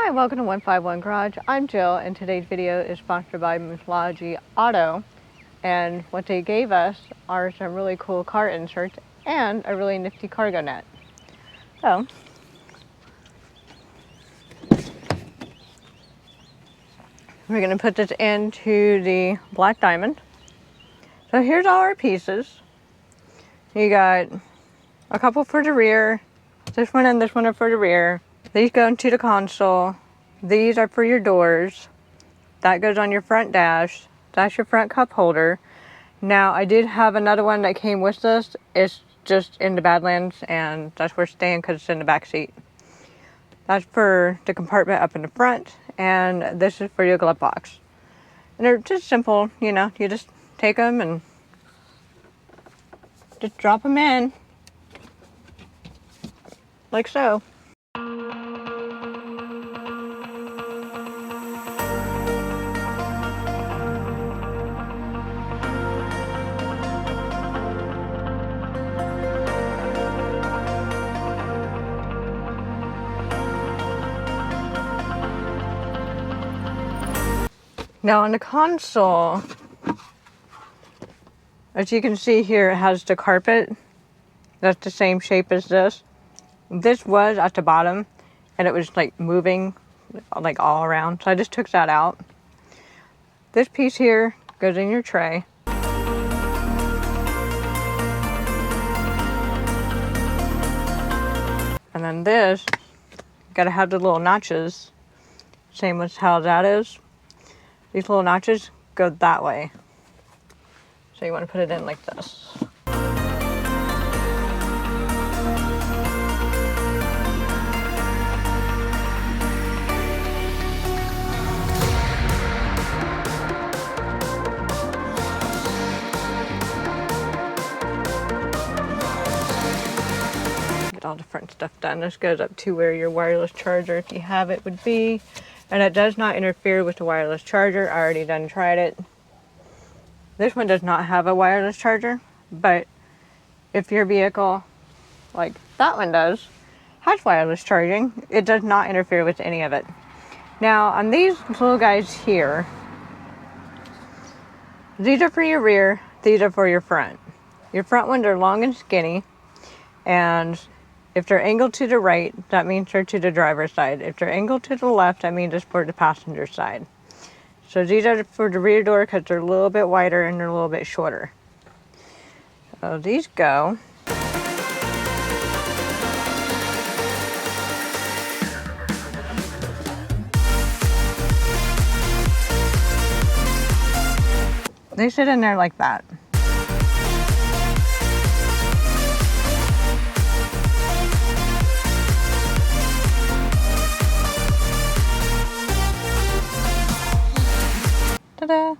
Hi, welcome to 151 Garage. I'm Jill, and today's video is sponsored by Muslogy Auto. And what they gave us are some really cool car inserts and a really nifty cargo net. So, we're going to put this into the black diamond. So here's all our pieces. You got a couple for the rear. This one and this one are for the rear. These go into the console. These are for your doors. That goes on your front dash. That's your front cup holder. Now, I did have another one that came with this. It's just in the Badlands, and that's where it's staying because it's in the back seat. That's for the compartment up in the front, and this is for your glove box. And they're just simple, you know, you just take them and just drop them in, like so. Now on the console, as you can see here, it has the carpet. That's the same shape as this. This was at the bottom, and it was like moving like all around. So I just took that out. This piece here goes in your tray. And then this, gotta have the little notches. Same as how that is. These little notches go that way. So you want to put it in like this. Get all the front stuff done. This goes up to where your wireless charger, if you have it, would be. And it does not interfere with the wireless charger. I already done tried it. This one does not have a wireless charger, but if your vehicle, like that one does, has wireless charging, it does not interfere with any of it. Now, on these little guys here, these are for your rear, these are for your front. Your front ones are long and skinny, and if they're angled to the right, that means they're to the driver's side. If they're angled to the left, that means it's for the passenger side. So these are for the rear door because they're a little bit wider and they're a little bit shorter. So these go. They sit in there like that. Ta-da!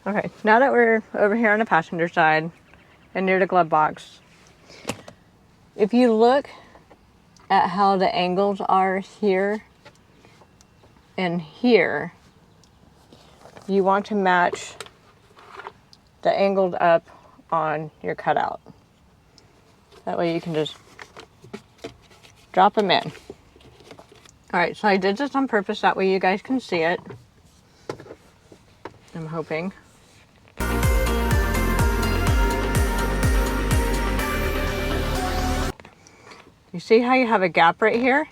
Okay, now that we're over here on the passenger side and near the glove box, if you look at how the angles are here and here, you want to match the angled up on your cutout. That way you can just drop them in. Alright, so I did this on purpose, that way you guys can see it. I'm hoping. You see how you have a gap right here?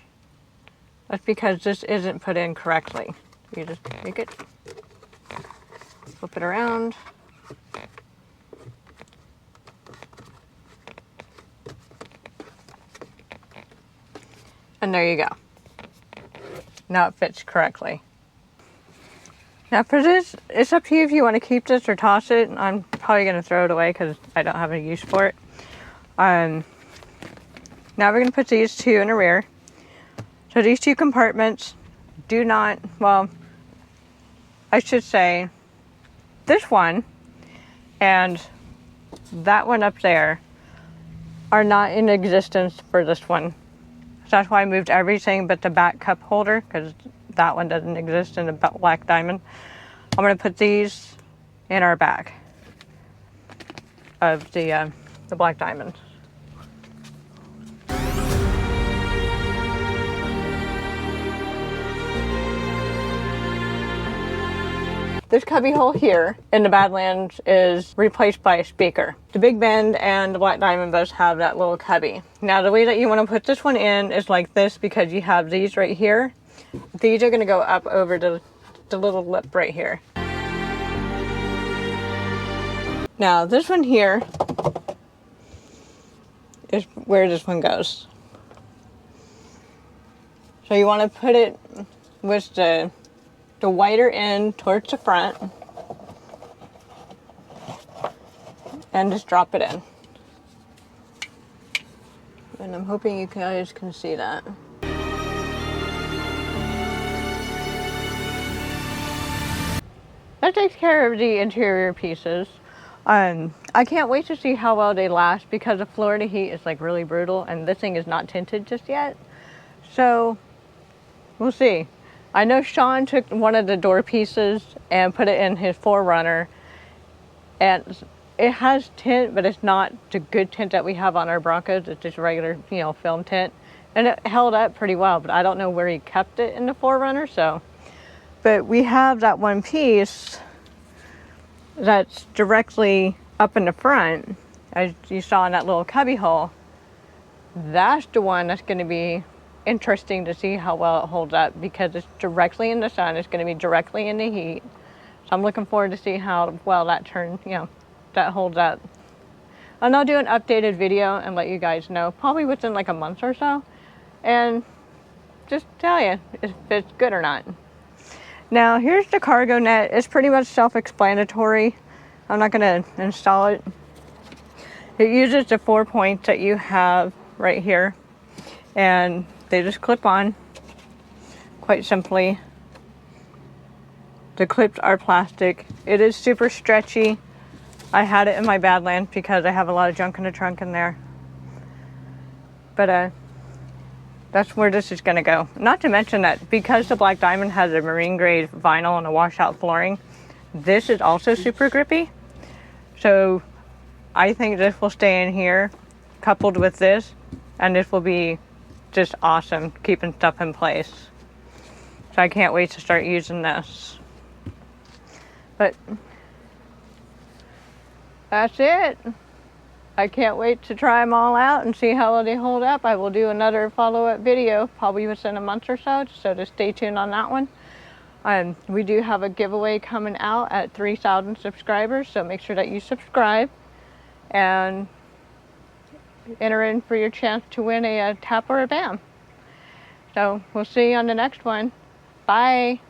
That's because this isn't put in correctly. You just make it, flip it around. And there you go. Now it fits correctly. Now for this, it's up to you if you want to keep this or toss it. I'm probably going to throw it away because I don't have any use for it. Now we're going to put these two in the rear. So these two compartments do not, well, I should say this one and that one up there are not in existence for this one. So that's why I moved everything but the back cup holder, because that one doesn't exist in the black diamond. I'm going to put these in our back of the black diamond. This cubby hole here in the Badlands is replaced by a speaker. The Big Bend and the Black Diamond both have that little cubby. Now the way that you want to put this one in is like this, because you have these right here. These are going to go up over the little lip right here. Now this one here is where this one goes. So you want to put it with the wider end towards the front and just drop it in. And I'm hoping you guys can see that. That takes care of the interior pieces. I can't wait to see how well they last, because the Florida heat is like really brutal and this thing is not tinted just yet. So we'll see. I know Sean took one of the door pieces and put it in his 4Runner, and it has tint, but it's not the good tint that we have on our Broncos. It's just regular, you know, film tint, and it held up pretty well, but I don't know where he kept it in the 4Runner. So, but we have that one piece that's directly up in the front, as you saw in that little cubby hole. That's the one that's going to be interesting to see how well it holds up, because it's directly in the sun. It's going to be directly in the heat. So I'm looking forward to see how well that turns, you know, that holds up. And I'll do an updated video and let you guys know, probably within like a month or so, and just tell you if it's good or not. Now here's the cargo net. It's pretty much self-explanatory. I'm not going to install it. It uses the 4 points that you have right here, and they just clip on quite simply. The clips are plastic. It is super stretchy. I had it in my Badlands because I have a lot of junk in the trunk in there. But that's where this is going to go. Not to mention that because the Black Diamond has a marine grade vinyl and a washout flooring, this is also super grippy. So I think this will stay in here coupled with this, and this will be just awesome keeping stuff in place. So I can't wait to start using this. But that's it. I can't wait to try them all out and see how well they hold up. I will do another follow-up video probably within a month or so, so just stay tuned on that one. We do have a giveaway coming out at 3,000 subscribers, so make sure that you subscribe and enter in for your chance to win a tap or a BAM. So we'll see you on the next one. Bye.